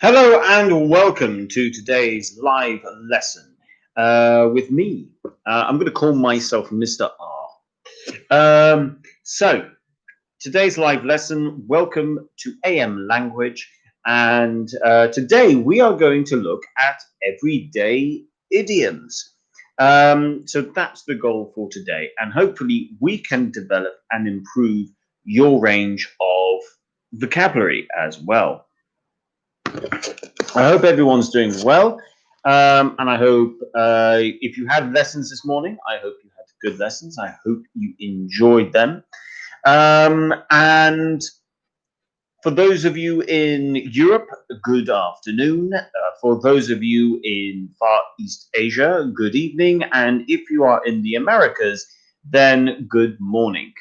Hello and welcome to today's live lesson with me. I'm going to call myself Mr. R. So, today's live lesson, welcome to AM Language. And today we are going to look at everyday idioms. So that's the goal for today. And hopefully we can develop and improve your range of vocabulary as well. I hope everyone's doing well, and I hope if you had lessons this morning, I hope you had good lessons. I hope you enjoyed them. And for those of you in Europe, good afternoon. For those of you in Far East Asia, good evening. And if you are in the Americas, then good morning.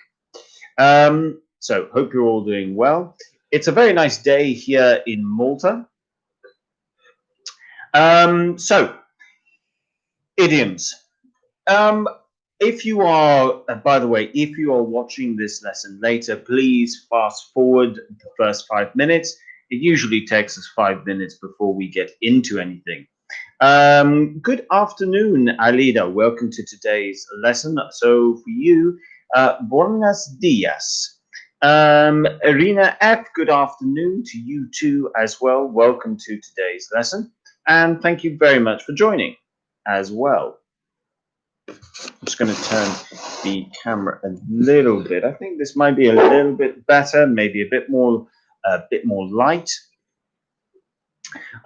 So hope you're all doing well. It's a very nice day here in Malta. So, idioms. If you are, by the way, if you are watching this lesson later, please fast forward the first 5 minutes. It usually takes us 5 minutes before we get into anything. Good afternoon, Alida. Welcome to today's lesson. So for you, buenos dias. Irina F, good afternoon to you too as well. Welcome to today's lesson. And thank you very much for joining as well. I'm just going to turn the camera a little bit. I think this might be a little bit better, maybe a bit more light.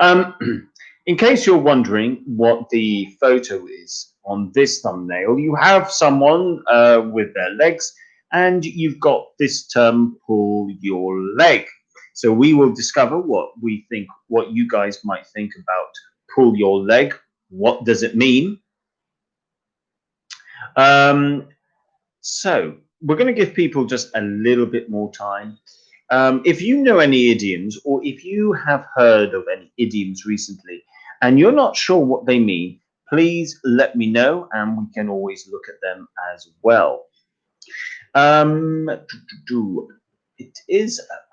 In case you're wondering what the photo is on this thumbnail, you have someone with their legs, and you've got this term, pull your leg. So we will discover what you guys might think about pull your leg. What does it mean? So we're going to give people just a little bit more time. If you know any idioms, or if you have heard of any idioms recently, and you're not sure what they mean, please let me know, and we can always look at them as well. I'm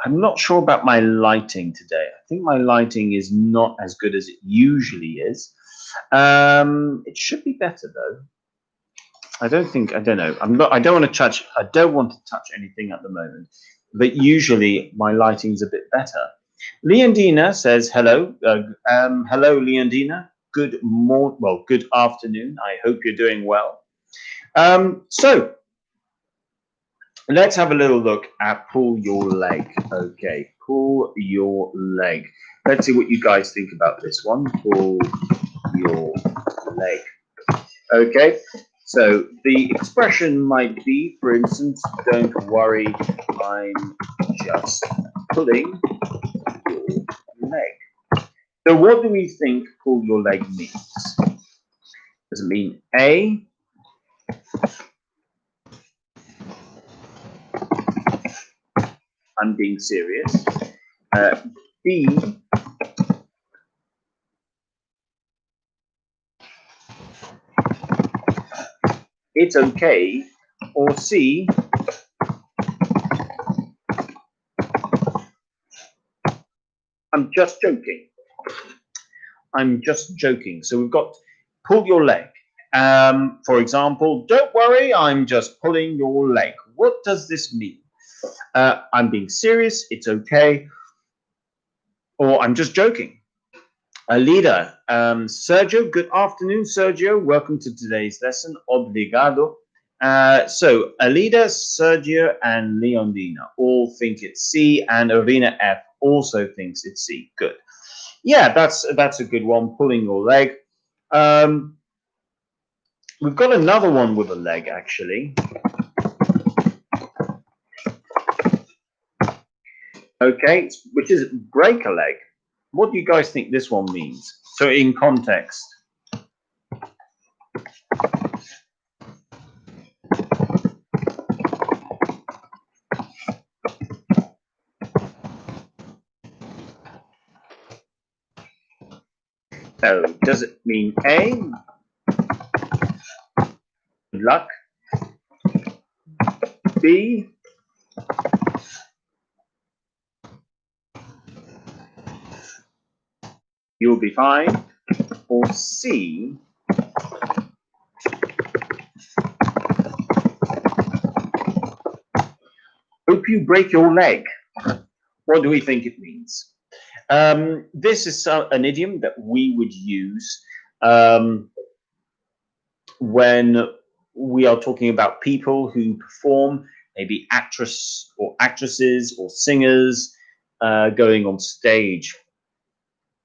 not sure about my lighting today. I think my lighting is not as good as it usually is. It should be better though. I don't know. I don't want to touch anything at the moment, but usually my lighting's a bit better. Leondina says hello. Hello, Leondina. Good afternoon. I hope you're doing well. So let's have a little look at pull your leg. Okay, pull your leg. Let's see what you guys think about this one. Pull your leg. Okay, so the expression might be, for instance, don't worry, I'm just pulling your leg. So what do we think pull your leg means? Does it mean A, I'm being serious, B, it's okay, or C, I'm just joking. I'm just joking. So we've got pull your leg. For example, don't worry, I'm just pulling your leg. What does this mean? I'm being serious, it's okay, or I'm just joking. Alida, Sergio, good afternoon, Sergio. Welcome to today's lesson. Obrigado. So Alida, Sergio, and Leondina all think it's C, and Irina F also thinks it's C. Good. Yeah, that's a good one. Pulling your leg. We've got another one with a leg, actually. Okay, which is break a leg. What do you guys think this one means? So in context. So does it mean A, good luck, B, you'll be fine. Or C, hope you break your leg. What do we think it means? This is an idiom that we would use when we are talking about people who perform, maybe actress or actresses or singers going on stage.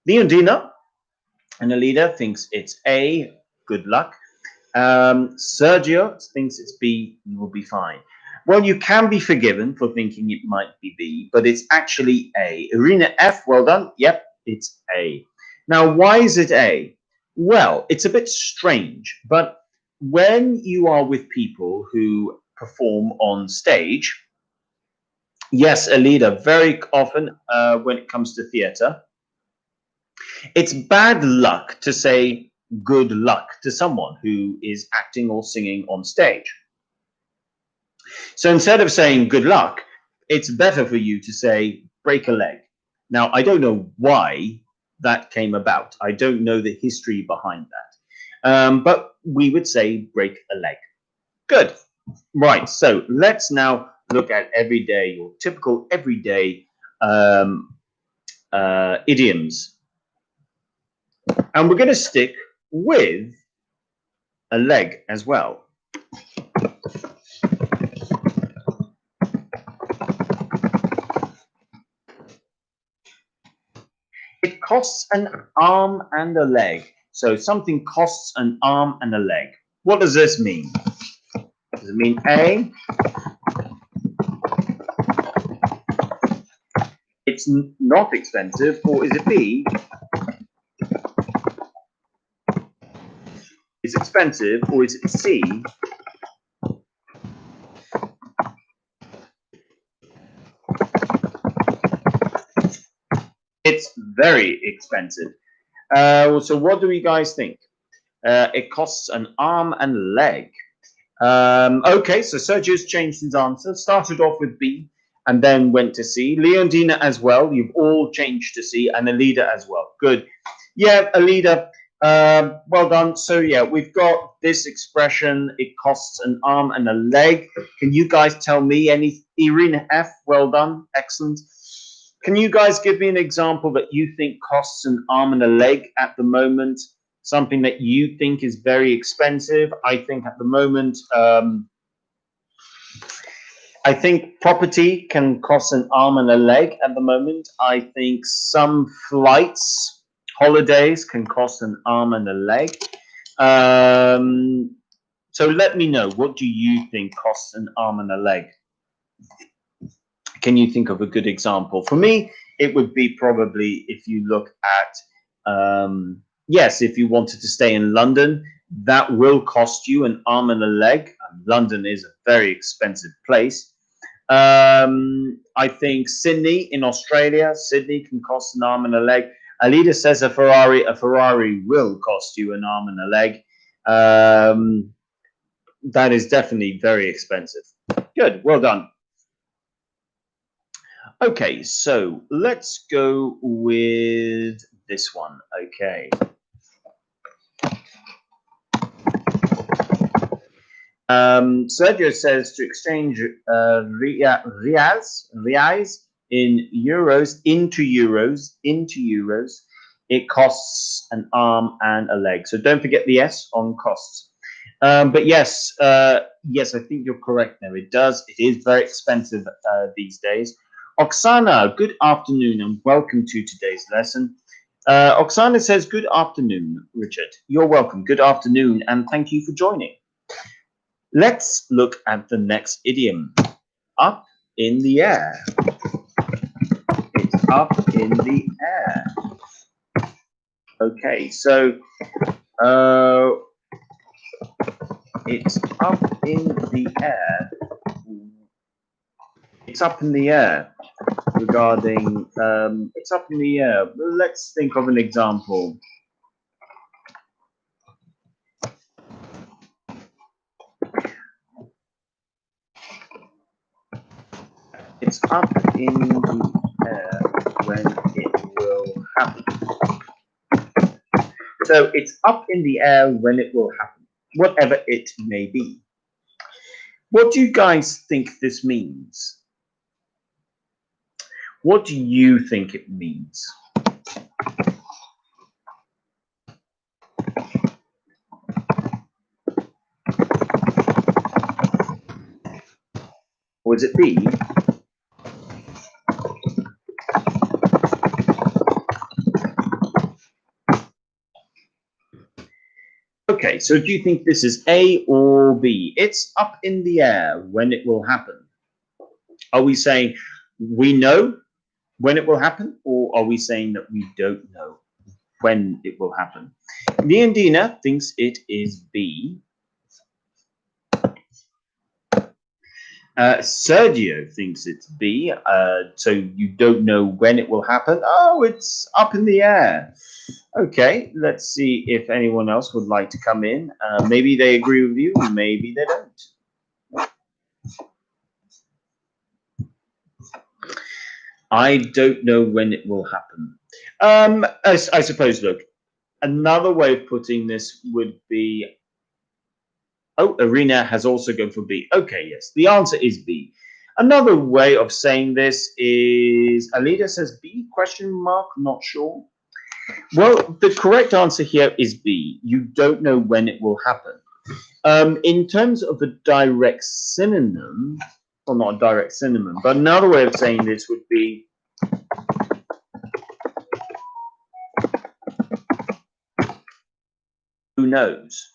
Leondina and Alida thinks it's A, good luck. Sergio thinks it's B, you will be fine. Well, you can be forgiven for thinking it might be B, but it's actually A. Irina F, well done. Yep, it's A. Now, why is it A? Well, it's a bit strange, but when you are with people who perform on stage, yes, Alida, very often when it comes to theatre, it's bad luck to say good luck to someone who is acting or singing on stage. So instead of saying good luck, it's better for you to say break a leg. Now, I don't know why that came about. I don't know the history behind that. But we would say break a leg. Good. Right. So let's now look at everyday or typical everyday idioms. And we're going to stick with a leg as well. It costs an arm and a leg. So something costs an arm and a leg. What does this mean? Does it mean A, it's not expensive, or is it B, it's expensive, or is it C, it's very expensive? So what do you guys think? It costs an arm and a leg. Okay, so Sergio's changed his answer. Started off with B and then went to C. Leondina as well. You've all changed to C, and Alida as well. Good. Yeah, Alida, well done. So yeah, we've got this expression. It costs an arm and a leg. Can you guys tell me any? Irina F, well done. Excellent. Can you guys give me an example that you think costs an arm and a leg at the moment? Something that you think is very expensive. I think at the moment, I think property can cost an arm and a leg at the moment. I think some flights, holidays can cost an arm and a leg. So let me know, what do you think costs an arm and a leg? Can you think of a good example? For me, it would be probably if you look at, yes, if you wanted to stay in London, that will cost you an arm and a leg. London is a very expensive place. I think Sydney in Australia, Sydney can cost an arm and a leg. Alida says a Ferrari will cost you an arm and a leg. That is definitely very expensive. Good, well done. Okay, so let's go with this one. Okay. Sergio says to exchange reais in euros into euros, it costs an arm and a leg. So don't forget the S on costs. But yes, yes, I think you're correct there. It does. It is very expensive these days. Oksana, good afternoon and welcome to today's lesson. Oksana says, good afternoon, Richard. You're welcome. Good afternoon and thank you for joining. Let's look at the next idiom. Up in the air. It's up in the air. Okay, so it's up in the air. It's up in the air regarding, it's up in the air. Let's think of an example. It's up in the air when it will happen. So it's up in the air when it will happen, whatever it may be. What do you guys think this means? What do you think it means? Or is it B? Okay, so do you think this is A or B? It's up in the air when it will happen. Are we saying we know when it will happen, or are we saying that we don't know when it will happen? Leondina thinks it is B. Sergio thinks it's B. So you don't know when it will happen. Oh, it's up in the air. Okay, let's see if anyone else would like to come in. Maybe they agree with you, maybe they don't. I don't know when it will happen. I suppose, look, another way of putting this would be, oh, Arena has also gone for B. Okay, yes, the answer is B. Another way of saying this is, Alida says B, question mark, not sure. Well, the correct answer here is B. You don't know when it will happen. In terms of a direct synonym, well, not a direct synonym, but another way of saying this would be who knows?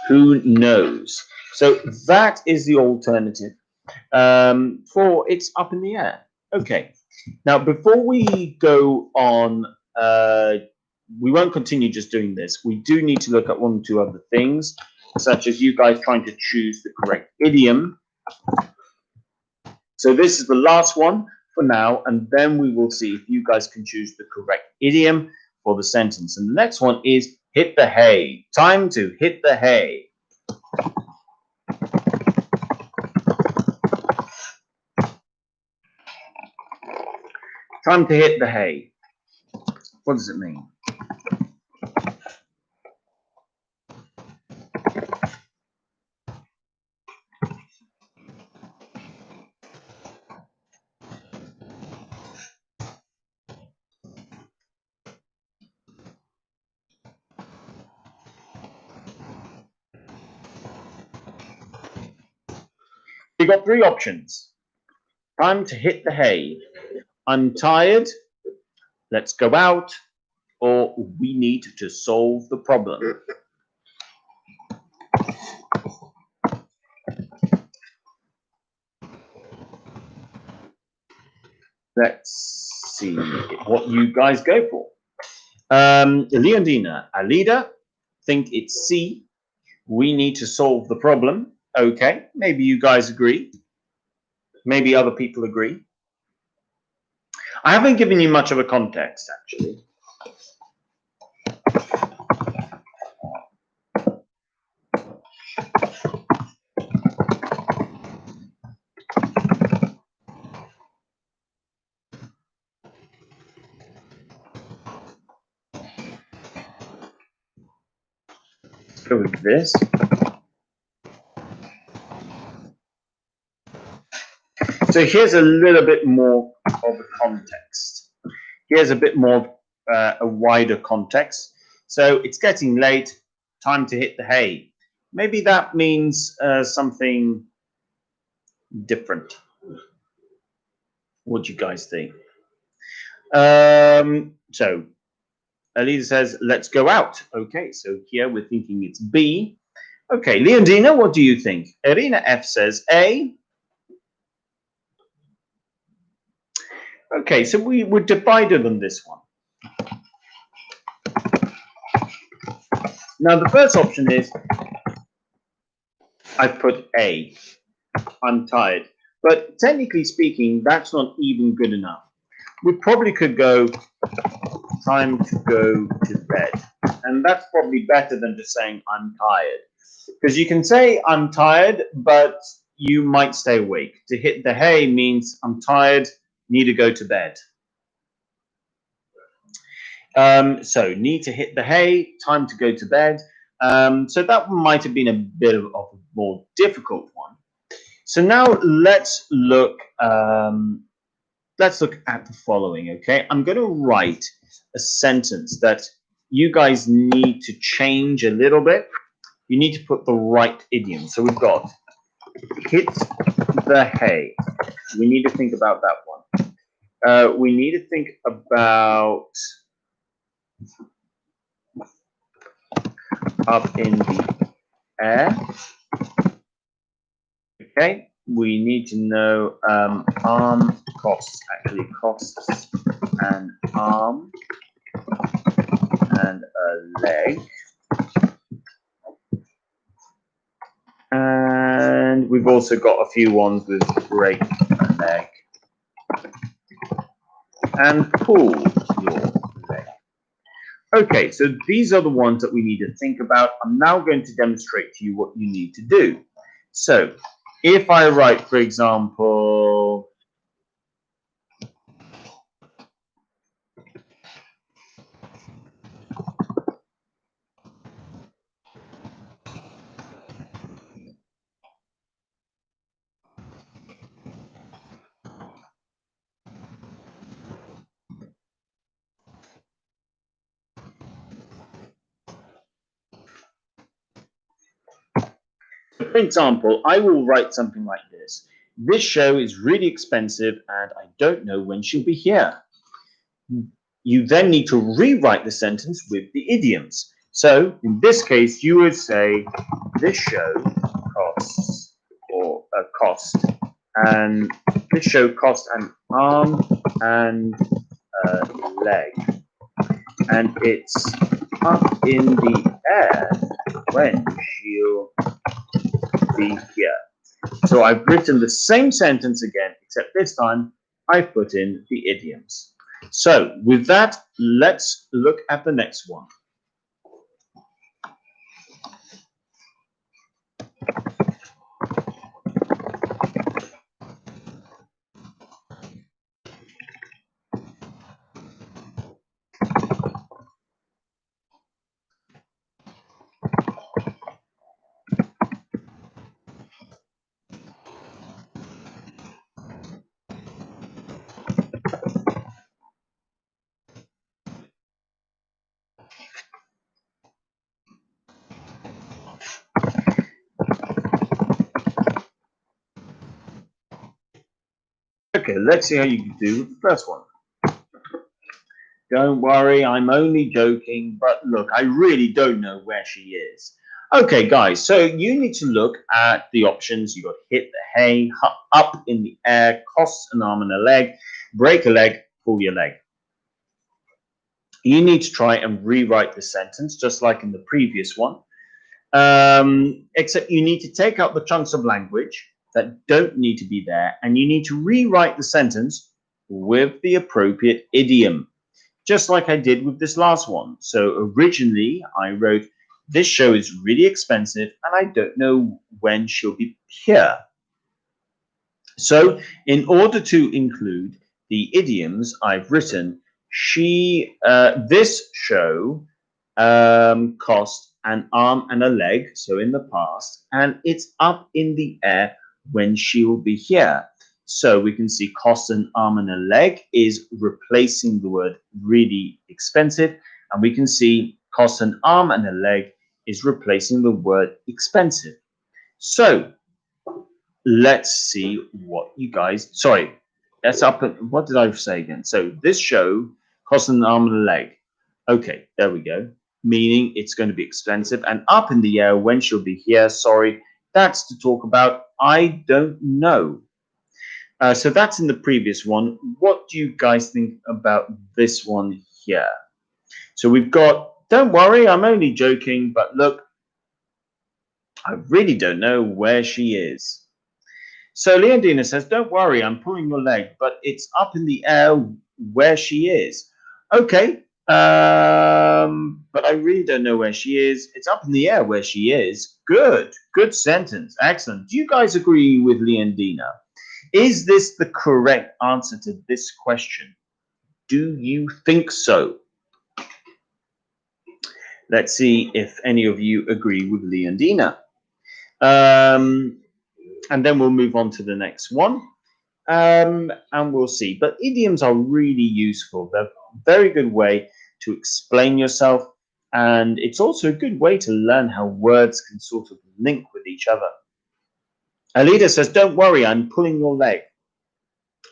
Who knows? So that is the alternative for it's up in the air. Okay. Now, before we go on, we won't continue just doing this. We do need to look at one or two other things, such as you guys trying to choose the correct idiom. So this is the last one for now, and then we will see if you guys can choose the correct idiom for the sentence. And the next one is hit the hay. Time to hit the hay. Time to hit the hay. What does it mean? We got three options. Time to hit the hay. I'm tired. Let's go out. Or we need to solve the problem. Let's see what you guys go for. Leondina, Alida think it's C. We need to solve the problem. Okay, maybe you guys agree. Maybe other people agree. I haven't given you much of a context, actually. Let's go with this. So here's a little bit more of a context. Here's a bit more a wider context. So it's getting late, time to hit the hay. Maybe that means something different. What do you guys think? So Alida says, let's go out. Okay, so here we're thinking it's B. Okay, Leondina, what do you think? Irina F says A. Okay, so we were divided on this one. Now, the first option is I've put A. I'm tired. But technically speaking, that's not even good enough. We probably could go time to go to bed. And that's probably better than just saying I'm tired. Because you can say I'm tired, but you might stay awake. To hit the hay means I'm tired, need to go to bed. So need to hit the hay, time to go to bed. So that might have been a bit of a more difficult one. So now let's look at the following, okay? I'm going to write a sentence that you guys need to change a little bit. You need to put the right idiom. So we've got hit the hay. We need to think about that one. We need to think about up in the air. Okay, we need to know arm costs, actually costs an arm and a leg. And we've also got a few ones with break a leg and pull your leg. Okay, so these are the ones that we need to think about. I'm now going to demonstrate to you what you need to do. So if I write, for example, I will write something like this. This show is really expensive and I don't know when she'll be here. You then need to rewrite the sentence with the idioms. So in this case, you would say, this show costs, or cost, and this show costs an arm and a leg. And it's up in the air when she'll be here. So I've written the same sentence again, except this time I've put in the idioms. So with that, let's look at the next one. Okay, let's see how you can do with the first one. Don't worry, I'm only joking, but look, I really don't know where she is. Okay, guys, so you need to look at the options. You got hit the hay, up in the air, costs an arm and a leg, break a leg, pull your leg. You need to try and rewrite the sentence just like in the previous one, except you need to take out the chunks of language that don't need to be there, and you need to rewrite the sentence with the appropriate idiom, just like I did with this last one. So originally I wrote, this show is really expensive and I don't know when she'll be here. So in order to include the idioms, I've written, this show cost an arm and a leg, so in the past, and it's up in the air when she will be here. So we can see cost an arm and a leg is replacing the word really expensive, and we can see cost an arm and a leg is replacing the word expensive. So let's see what you guys, sorry, that's up at, what did I say again? So this show costs an arm and a leg. Okay, there we go. Meaning it's going to be expensive and up in the air when she'll be here. Sorry, that's to talk about I don't know. So that's in the previous one. What do you guys think about this one here? So we've got, don't worry, I'm only joking, but look, I really don't know where she is. So Leondina says, don't worry, I'm pulling your leg, but it's up in the air where she is. Okay, but I really don't know where she is. It's up in the air where she is. Good sentence, excellent. Do you guys agree with Leondina? Is this the correct answer to this question? Do you think so? Let's see if any of you agree with Leondina. And then we'll move on to the next one. And we'll see. But idioms are really useful. They're a very good way to explain yourself. And it's also a good way to learn how words can sort of link with each other. Alida says, don't worry, I'm pulling your leg.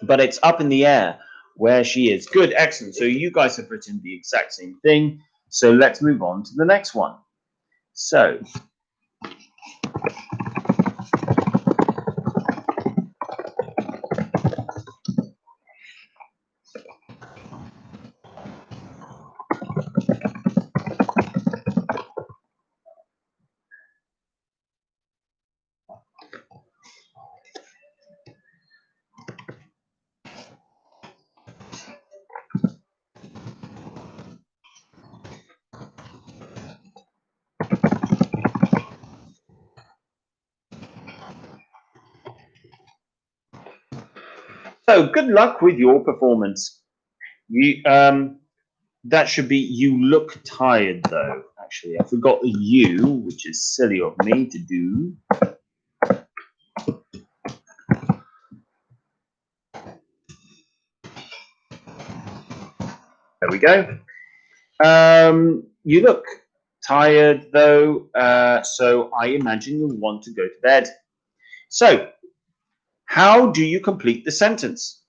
But it's up in the air where she is. Good, excellent. So you guys have written the exact same thing. So let's move on to the next one. So good luck with your performance. You that should be you look tired though. Actually, I forgot the you, which is silly of me to do. There we go. You look tired though, so I imagine you want to go to bed. So, how do you complete the sentence?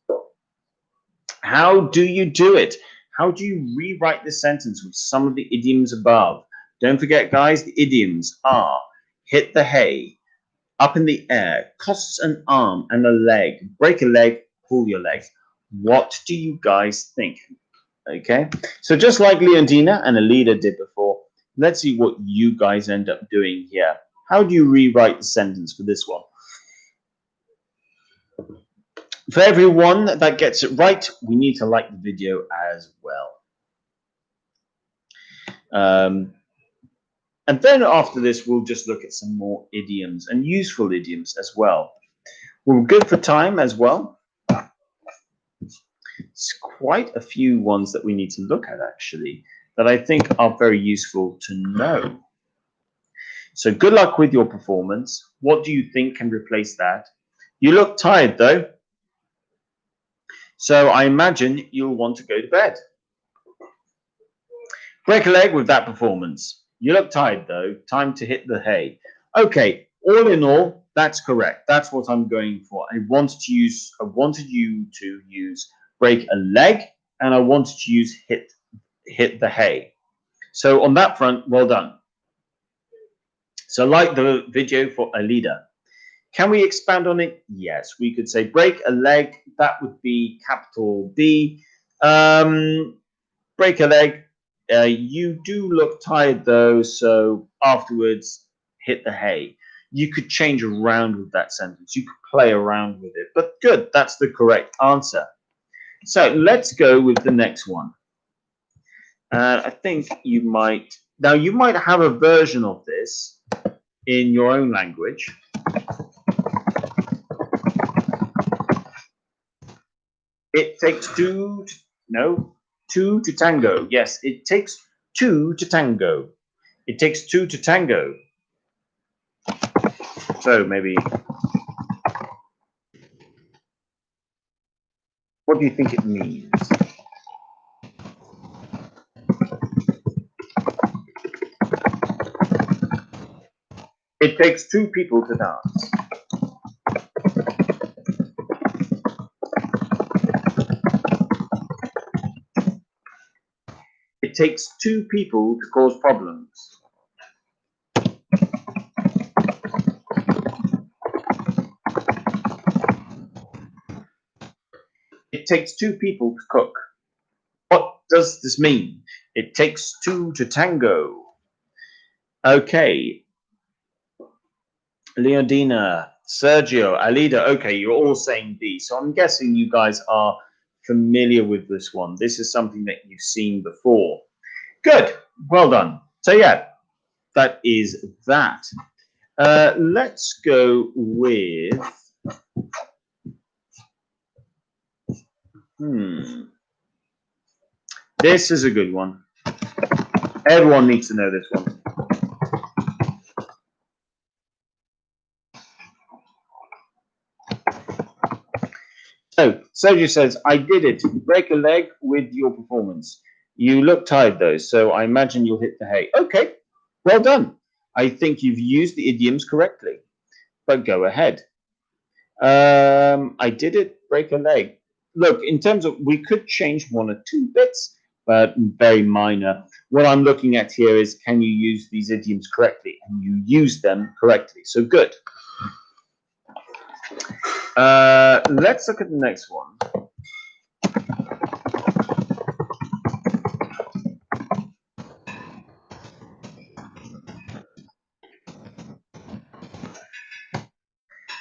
How do you do it? How do you rewrite the sentence with some of the idioms above? Don't forget, guys, the idioms are hit the hay, up in the air, costs an arm and a leg, break a leg, pull your leg. What do you guys think? Okay, so just like Leondina and Alida did before, let's see what you guys end up doing here. How do you rewrite the sentence for this one? For everyone that gets it right, we need to like the video as well. And then after this, we'll just look at some more idioms and useful idioms as well. We're good for time as well. It's quite a few ones that we need to look at, actually, that I think are very useful to know. So good luck with your performance. What do you think can replace that? You look tired, though. So I imagine you'll want to go to bed. Break a leg with that performance. You look tired, though. Time to hit the hay. Okay, all in all, that's correct. That's what I'm going for. I wanted you to use break a leg, and I wanted to use hit the hay. So on that front, well done. So like the video for Alida. Can we expand on it? Yes, we could say break a leg. That would be capital B. Break a leg. You do look tired though, so afterwards hit the hay. You could change around with that sentence. You could play around with it. But good, that's the correct answer. So let's go with the next one. I think you might have a version of this in your own language. It takes two to tango. Yes, it takes two to tango. It takes two to tango. So maybe, what do you think it means? It takes two people to dance. It takes two people to cause problems. It takes two people to cook. What does this mean? It takes two to tango. Okay. Leondina, Sergio, Alida. Okay, you're all saying B. So I'm guessing you guys are familiar with this one. This is something that you've seen before. Good. Well done. So yeah, that is that. Let's go with this is a good one. Everyone needs to know this one. So, Sergio says, I did it. Break a leg with your performance. You look tired though, so I imagine you'll hit the hay. Okay, well done. I think you've used the idioms correctly, but go ahead. I did it, break a leg. Look, in terms of, we could change one or two bits, but very minor. What I'm looking at here is, can you use these idioms correctly? And you use them correctly, so good. Let's look at the next one.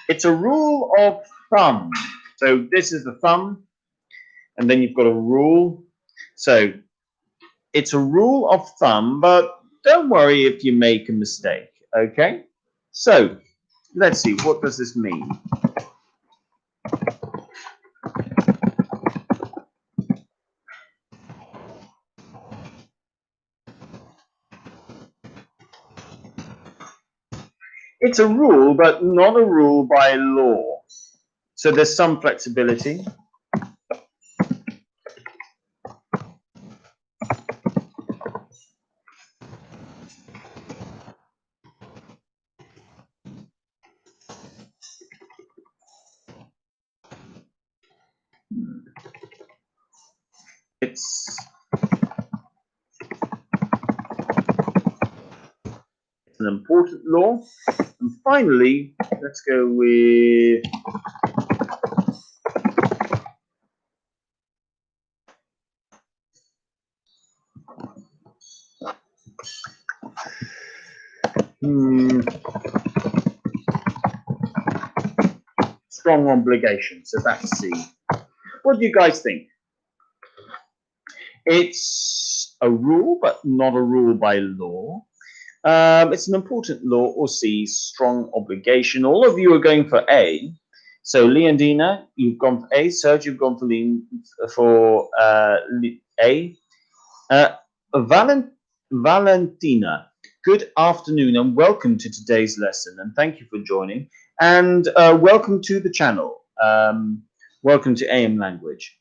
It's a rule of thumb. So this is the thumb, and then you've got a rule. So it's a rule of thumb, but don't worry if you make a mistake, okay? So let's see, what does this mean? It's a rule, but not a rule by law. So there's some flexibility. It's an important law. And finally, let's go with strong obligation. So that's C. What do you guys think? It's a rule, but not a rule by law. It's an important law, or C, strong obligation. All of you are going for A. So Leondina, you've gone for A. Serge, you've gone for A. Valentina, good afternoon and welcome to today's lesson. And thank you for joining. And welcome to the channel. Welcome to AM Language.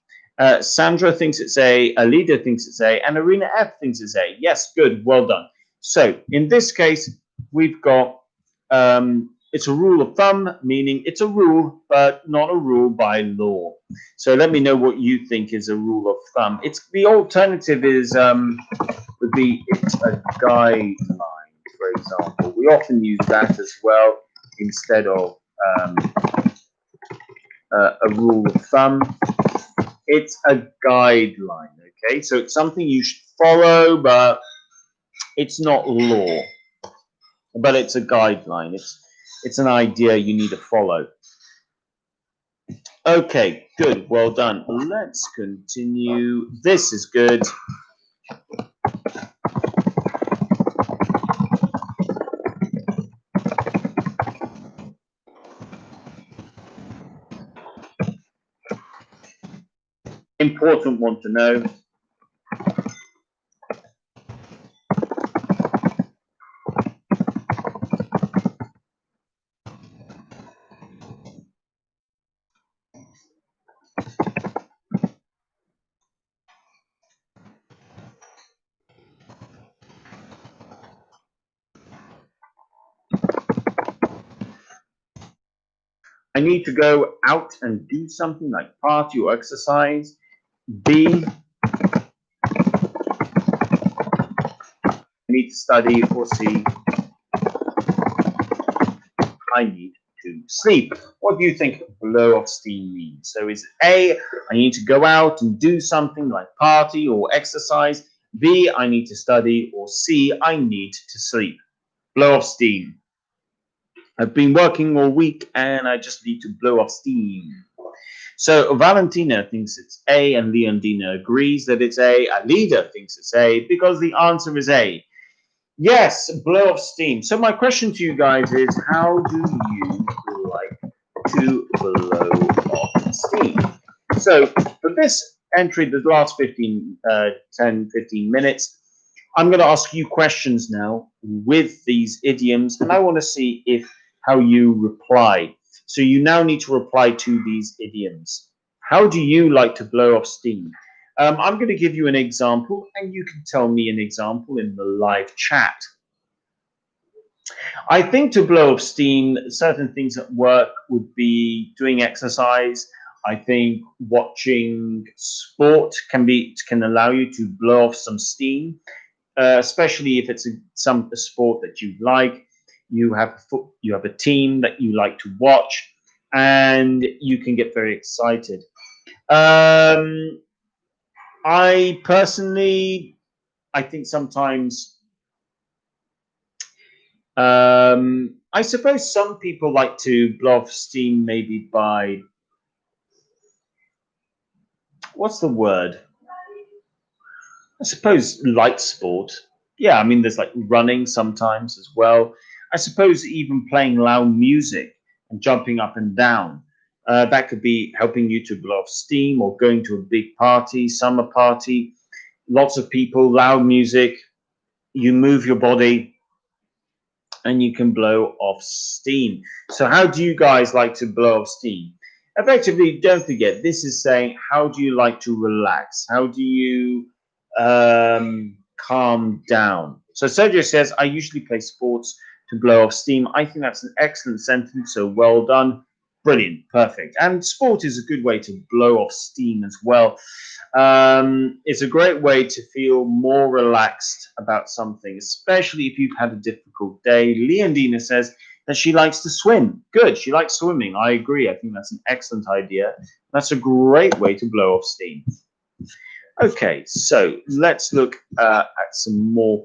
Sandra thinks it's A. Alida thinks it's A. And Arena F thinks it's A. Yes, good. Well done. So in this case, we've got it's a rule of thumb, meaning it's a rule, but not a rule by law. So let me know what you think is a rule of thumb. It's the alternative is would be it's a guideline, for example. We often use that as well instead of a rule of thumb. It's a guideline, okay? So it's something you should follow, but it's not law. But it's a guideline. It's an idea you need to follow. Okay, good. Well done. Let's continue. This is good. Important one to know. I need to go out and do something like party or exercise. B, I need to study. Or C, I need to sleep. What do you think blow off steam means? So is it A, I need to go out and do something like party or exercise. B, I need to study. Or C, I need to sleep. Blow off steam. I've been working all week and I just need to blow off steam. So Valentina thinks it's A and Leondina agrees that it's A. Alida thinks it's A because the answer is A. Yes, blow off steam. So my question to you guys is, how do you like to blow off steam? So for this entry, the last 10, 15 minutes, I'm going to ask you questions now with these idioms, and I want to see if how you reply. So you now need to reply to these idioms. How do you like to blow off steam? I'm going to give you an example, and you can tell me an example in the live chat. I think to blow off steam, certain things at work would be doing exercise. I think watching sport can allow you to blow off some steam, especially if it's a sport that you like. You have a team that you like to watch, and you can get very excited. I personally, I think sometimes, I suppose some people like to blow off steam maybe by, what's the word? I suppose light sport. Yeah, I mean, there's like running sometimes as well. I suppose even playing loud music and jumping up and down. That could be helping you to blow off steam, or going to a big party, summer party, lots of people, loud music. You move your body and you can blow off steam. So, how do you guys like to blow off steam? Effectively, don't forget, this is saying, how do you like to relax? How do you calm down? So, Sergio says, I usually play sports to blow off steam. I think that's an excellent sentence. So, well done. Brilliant. Perfect. And sport is a good way to blow off steam as well. It's a great way to feel more relaxed about something, especially if you've had a difficult day. Leondina says that she likes to swim. Good, she likes swimming. I agree. I think that's an excellent idea. That's a great way to blow off steam. Okay, so let's look at some more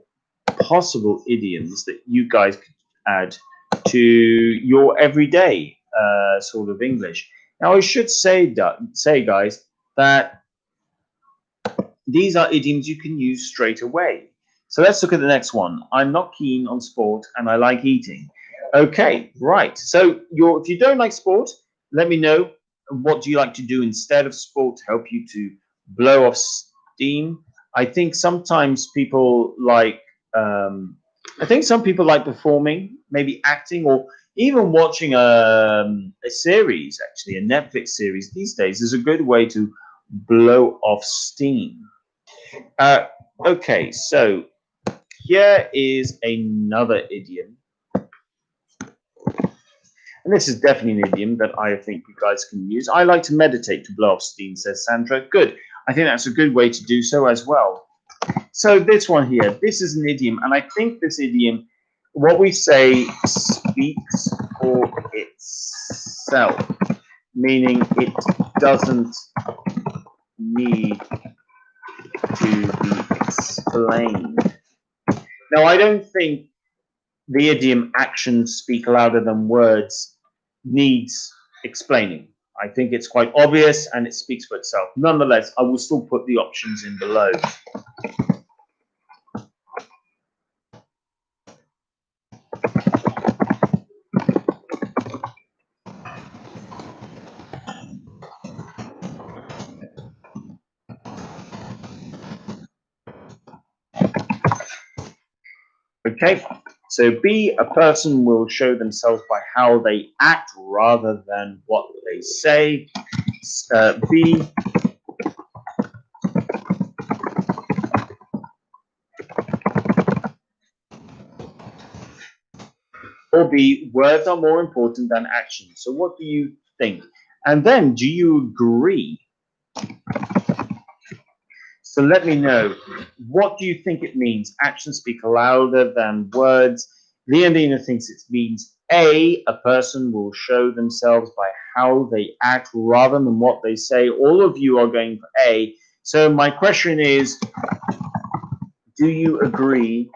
possible idioms that you guys could add to your everyday sort of English. Now, I should say, guys, that these are idioms you can use straight away. So let's look at the next one. I'm not keen on sport and I like eating. Okay, right. So if you don't like sport, let me know. What do you like to do instead of sport to help you to blow off steam? I think sometimes people like, I think some people like performing, maybe acting, or even watching a series, actually, a Netflix series these days is a good way to blow off steam. Okay, so here is another idiom. And this is definitely an idiom that I think you guys can use. I like to meditate to blow off steam, says Sandra. Good. I think that's a good way to do so as well. So this one here, this is an idiom. And I think this idiom, what we say, speaks for itself, meaning it doesn't need to be explained. Now, I don't think the idiom actions speak louder than words needs explaining. I think it's quite obvious and it speaks for itself. Nonetheless, I will still put the options in below. Okay, so B, a person will show themselves by how they act rather than what they say. B, or B, words are more important than actions. So what do you think? And then, do you agree? So let me know, what do you think it means? Actions speak louder than words. Leonina thinks it means A, a person will show themselves by how they act rather than what they say. All of you are going for A. So my question is, do you agree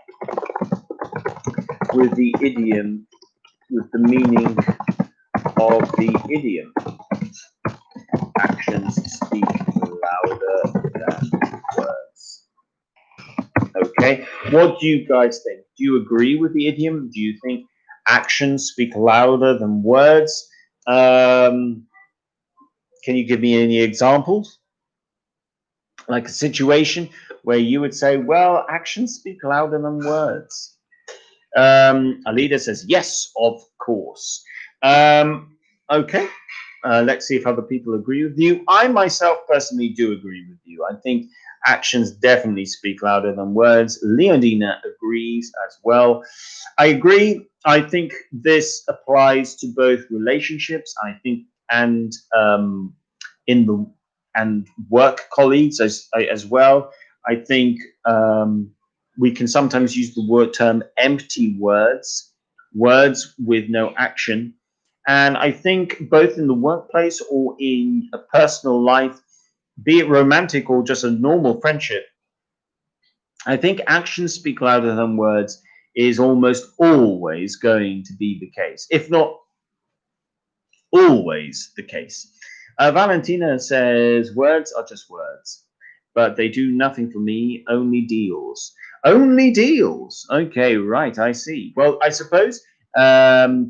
with the idiom, with the meaning of the idiom? Actions speak louder than words. Okay, what do you guys think? Do you agree with the idiom? Do you think actions speak louder than words? Can you give me any examples? Like a situation where you would say, well, actions speak louder than words. Alida says, yes, of course. Okay, let's see if other people agree with you. I myself personally do agree with you. I think actions definitely speak louder than words. Leondina agrees as well. I agree. I think this applies to both relationships. I think and in the and work colleagues as well. I think we can sometimes use the word term empty words, words with no action. And I think both in the workplace or in a personal life, be it romantic or just a normal friendship, I think actions speak louder than words is almost always going to be the case, if not always the case. Valentina says, words are just words, but they do nothing for me, only deals. Only deals. Okay, right, I see. Well, I suppose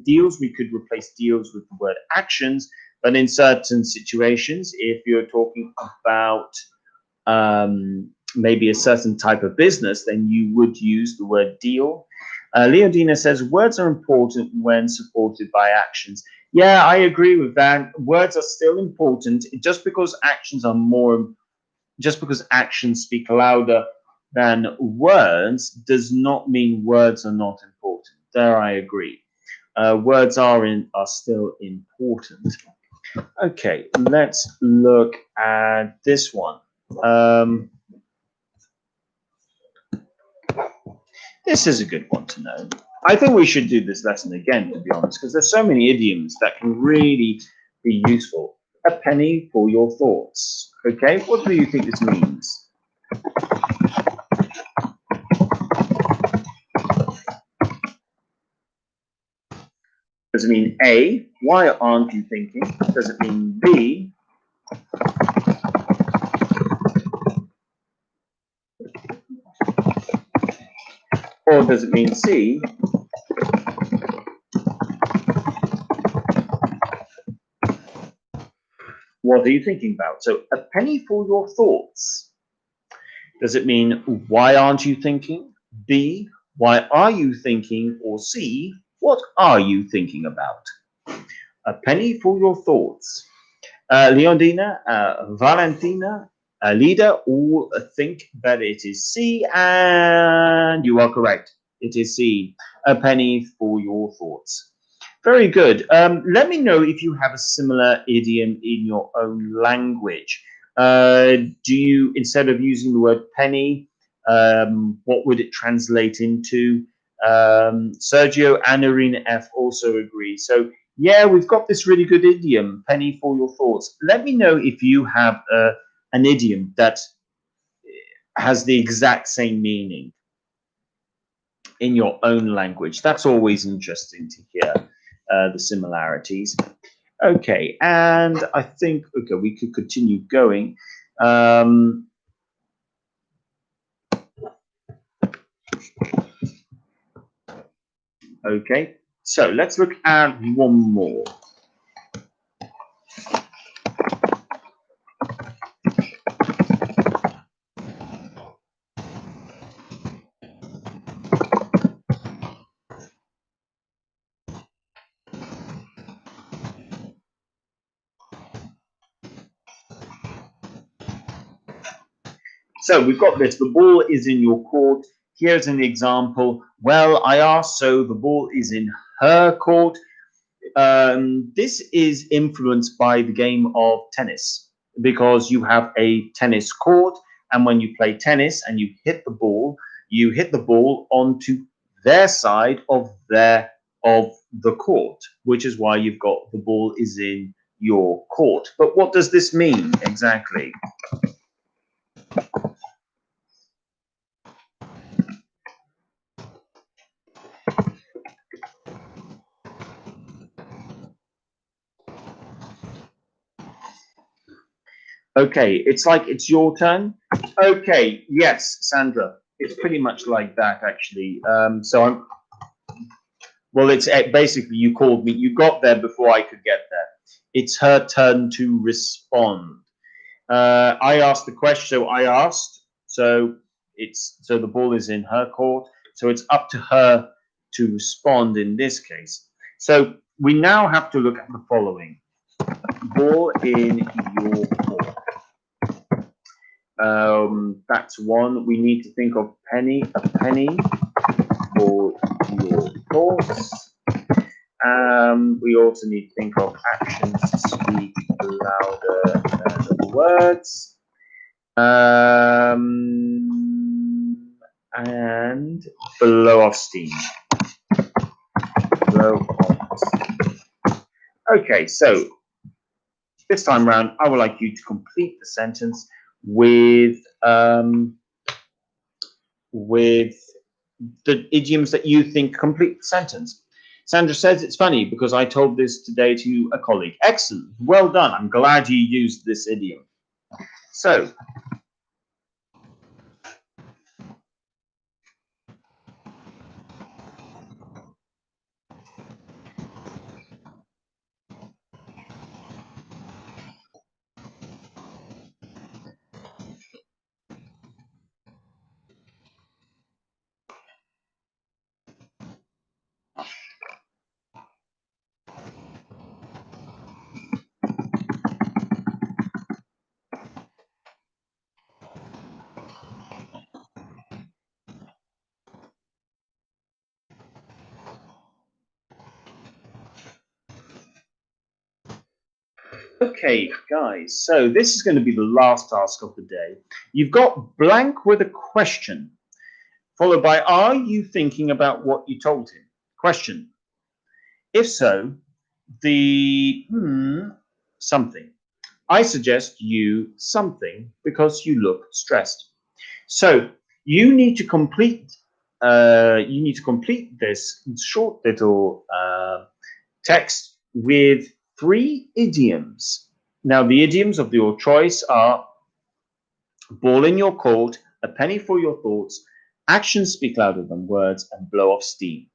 deals, we could replace deals with the word actions, but in certain situations, if you're talking about maybe a certain type of business, then you would use the word deal. Leodina says, words are important when supported by actions. Yeah, I agree with that. Words are still important. Just because actions speak louder than words does not mean words are not important. There I agree. Words are still important. Okay, let's look at this one. This is a good one to know. I think we should do this lesson again, to be honest, because there's so many idioms that can really be useful. A penny for your thoughts. Okay, what do you think this means? Does it mean A, why aren't you thinking? Does it mean B, or does it mean C, what are you thinking about? So a penny for your thoughts. Does it mean why aren't you thinking? B, why are you thinking? Or C, what are you thinking about? A penny for your thoughts. Leondina, Valentina, Lida all think that it is C, and you are correct. It is C. A penny for your thoughts. Very good. Let me know if you have a similar idiom in your own language. Do you, instead of using the word penny, what would it translate into? Sergio and Arena F also agree. So yeah, we've got this really good idiom, penny for your thoughts. Let me know if you have an idiom that has the exact same meaning in your own language. That's always interesting to hear the similarities. Okay, and I think, okay, we could continue going. Okay, so let's look at one more. So we've got this, the ball is in your court. Here's an example. Well, I asked, so the ball is in her court. This is influenced by the game of tennis because you have a tennis court, and when you play tennis and you hit the ball onto their side of the court, which is why you've got the ball is in your court. But what does this mean exactly? Okay, it's like it's your turn. Okay, yes, Sandra, it's pretty much like that actually. Well, it's basically you called me, you got there before I could get there. It's her turn to respond. I asked the question, so I asked. So so the ball is in her court, so it's up to her to respond in this case. So we now have to look at the following. Ball in your court. That's one. We need to think of a penny for your thoughts. We also need to think of actions speak louder than words. And blow off steam. Blow off steam. Okay, so this time round, I would like you to complete the sentence with the idioms that you think complete the sentence. Sandra says it's funny because I told this today to a colleague. Excellent. Well done. I'm glad you used this idiom. So, okay, guys. So this is going to be the last task of the day. You've got blank with a question, followed by, are you thinking about what you told him? Question. If so, the something. I suggest you something because you look stressed. So you need to complete. This short little text with 3 idioms. Now the idioms of your choice are ball in your court, a penny for your thoughts, actions speak louder than words, and blow off steam.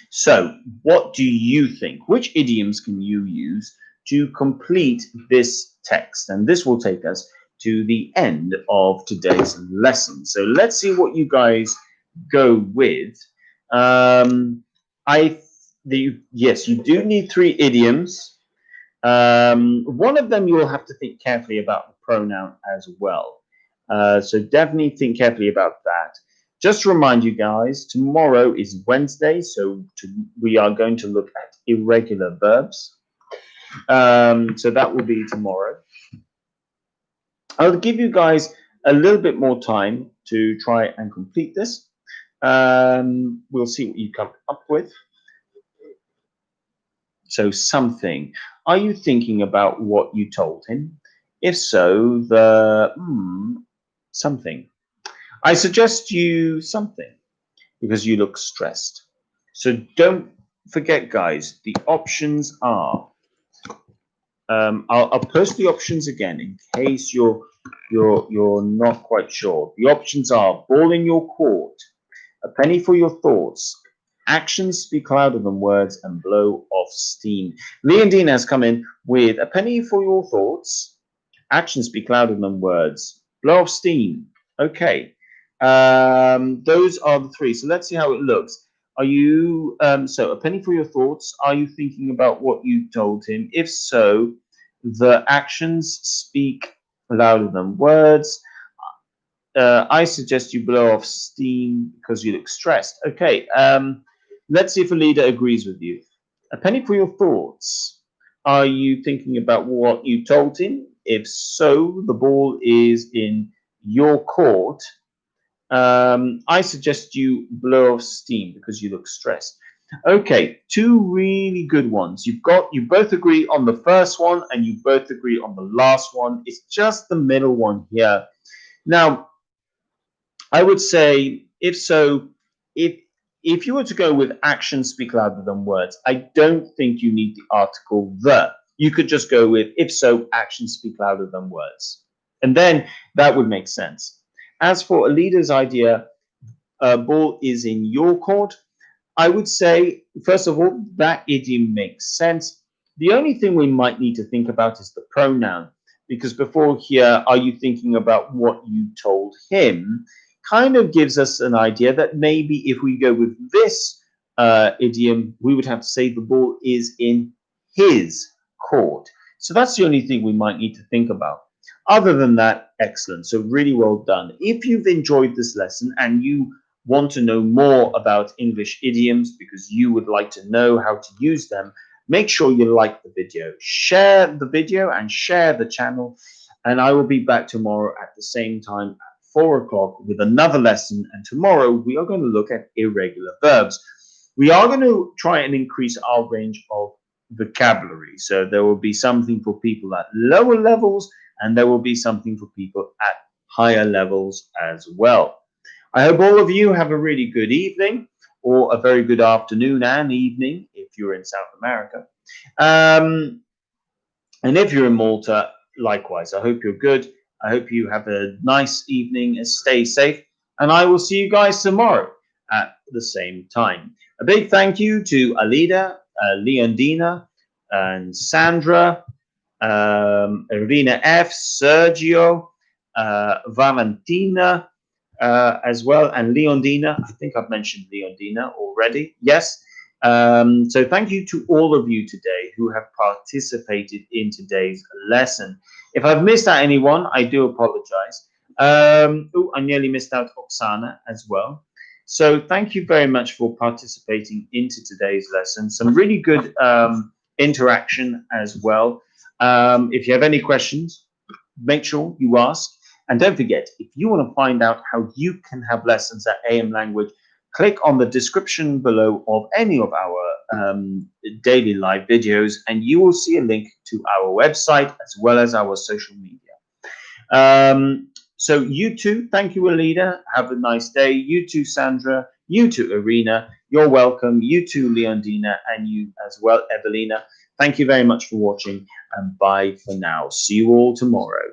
So what do you think? Which idioms can you use to complete this text? And this will take us to the end of today's lesson. So let's see what you guys go with. Yes, you do need 3 idioms. One of them you will have to think carefully about the pronoun as well. So definitely think carefully about that. Just to remind you guys, tomorrow is Wednesday, so we are going to look at irregular verbs. So that will be tomorrow. I'll give you guys a little bit more time to try and complete this. We'll see what you come up with. So something. Are you thinking about what you told him? If so, the something. I suggest you something because you look stressed. So don't forget, guys, the options are, I'll post the options again in case you're not quite sure. The options are ball in your court, a penny for your thoughts, actions speak louder than words, and blow off steam. Leondine has come in with a penny for your thoughts, actions speak louder than words, blow off steam. Okay. Those are the 3. So let's see how it looks. Are you, so a penny for your thoughts. Are you thinking about what you told him? If so, the actions speak louder than words. I suggest you blow off steam because you look stressed. Okay, let's see if a leader agrees with you. A penny for your thoughts. Are you thinking about what you told him? If so, the ball is in your court. I suggest you blow off steam because you look stressed. Okay, 2 really good ones. You both agree on the first one and you both agree on the last one. It's just the middle one here. Now, I would say if you were to go with actions speak louder than words, I don't think you need the article the. You could just go with if so, actions speak louder than words. And then that would make sense. As for a leader's idea, ball is in your court, I would say, first of all, that idiom makes sense. The only thing we might need to think about is the pronoun, because before here, are you thinking about what you told him? Kind of gives us an idea that maybe if we go with this idiom, we would have to say the ball is in his court. So that's the only thing we might need to think about. Other than that, excellent. So really well done. If you've enjoyed this lesson and you want to know more about English idioms because you would like to know how to use them, make sure you like the video, share the video and share the channel. And I will be back tomorrow at the same time at 4 o'clock with another lesson. And tomorrow we are going to look at irregular verbs. We are going to try and increase our range of vocabulary. So there will be something for people at lower levels and there will be something for people at higher levels as well. I hope all of you have a really good evening or a very good afternoon and evening if you're in South America. And if you're in Malta, likewise, I hope you're good. I hope you have a nice evening and stay safe. And I will see you guys tomorrow at the same time. A big thank you to Alida, Leondina, and Sandra, Irina F, Sergio, Valentina, as well, and Leondina. I think I've mentioned Leondina already. Yes. So thank you to all of you today who have participated in today's lesson. If I've missed out anyone, I do apologize. I nearly missed out Oksana as well. So thank you very much for participating into today's lesson. Some really good interaction as well. If you have any questions, make sure you ask. And don't forget, if you want to find out how you can have lessons at AM Language, click on the description below of any of our daily live videos, and you will see a link to our website as well as our social media. So you too, thank you, Alida. Have a nice day. You too, Sandra. You too, Irina. You're welcome. You too, Leondina, and you as well, Evelina. Thank you very much for watching, and bye for now. See you all tomorrow.